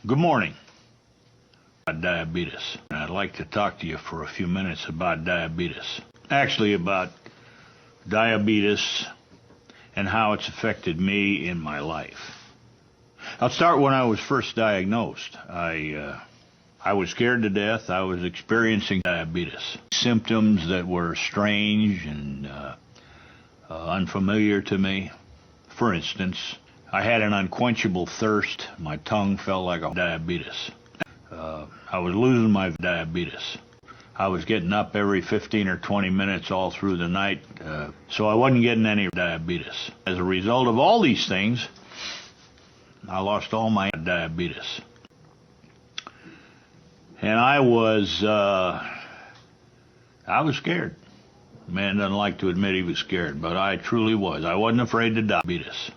Good morning. Diabetes. I'd like to talk to you for a few minutes about diabetes. Actually, about diabetes and how it's affected me in my life. I'll start when I was first diagnosed. I was scared to death. I was experiencing diabetes. Symptoms that were strange and unfamiliar to me. For instance, I had an unquenchable thirst. My tongue felt like a diabetes. I was losing my diabetes. I was getting up every 15 or 20 minutes all through the night, so I wasn't getting any diabetes. As a result of all these things, I lost all my diabetes. And I was scared. Man doesn't like to admit he was scared, but I truly was. I wasn't afraid of diabetes.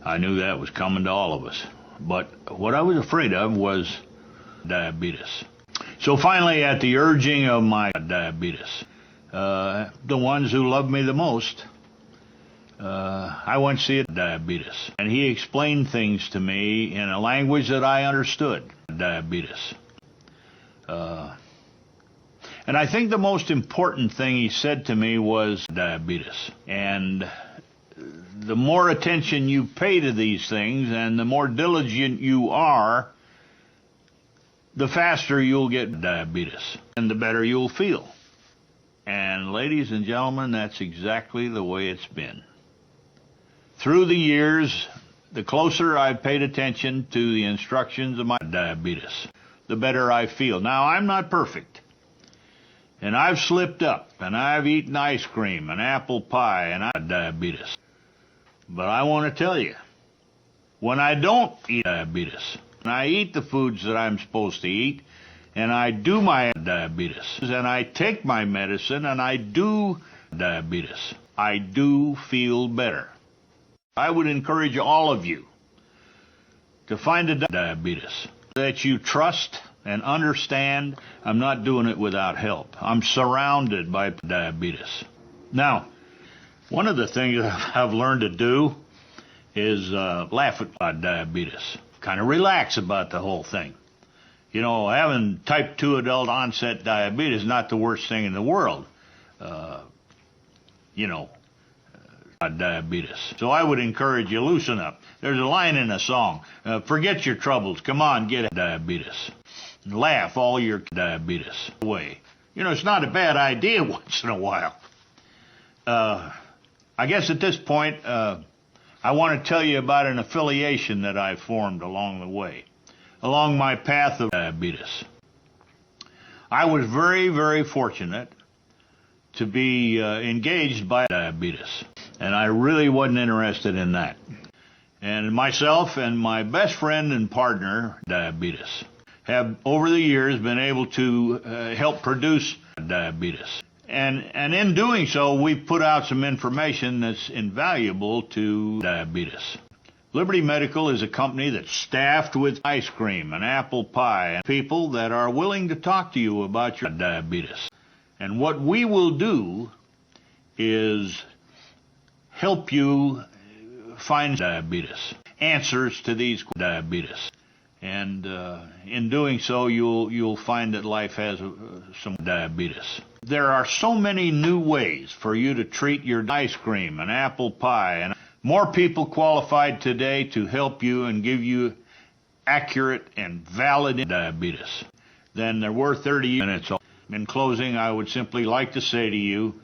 I knew that was coming to all of us. But what I was afraid of was diabetes. So finally, at the urging of my diabetes, the ones who loved me the most, I went to see a diabetes. And he explained things to me in a language that I understood. Diabetes. And I think the most important thing he said to me was diabetes. And the more attention you pay to these things and the more diligent you are, the faster you'll get diabetes and the better you'll feel. And ladies and gentlemen, that's exactly the way it's been. Through the years, the closer I've paid attention to the instructions of my diabetes, the better I feel. Now, I'm not perfect. And I've slipped up, and I've eaten ice cream and apple pie, and I have diabetes. But I want to tell you, when I don't eat diabetes, and I eat the foods that I'm supposed to eat, and I do my diabetes, and I take my medicine, and I do diabetes, I do feel better. I would encourage all of you to find a diabetes that you trust and understand. I'm not doing it without help. I'm surrounded by diabetes. Now, one of the things I've learned to do is laugh at diabetes. Kind of relax about the whole thing. You know, having type 2 adult onset diabetes is not the worst thing in the world. Diabetes. So I would encourage you, loosen up. There's a line in a song, forget your troubles, come on, get diabetes. Laugh all your diabetes away. You know, it's not a bad idea once in a while. I guess at this point, I want to tell you about an affiliation that I formed along the way, along my path of diabetes. I was very, very fortunate to be engaged by diabetes, and I really wasn't interested in that. And myself and my best friend and partner, diabetes, have over the years been able to help produce diabetes. And in doing so, we've put out some information that's invaluable to diabetes. Liberty Medical is a company that's staffed with ice cream and apple pie and people that are willing to talk to you about your diabetes. And what we will do is help you find diabetes, answers to these diabetes. And in doing so, you'll find that life has some diabetes. There are so many new ways for you to treat your ice cream and apple pie, and more people qualified today to help you and give you accurate and valid diabetes than there were 30 minutes ago. In closing, I would simply like to say to you,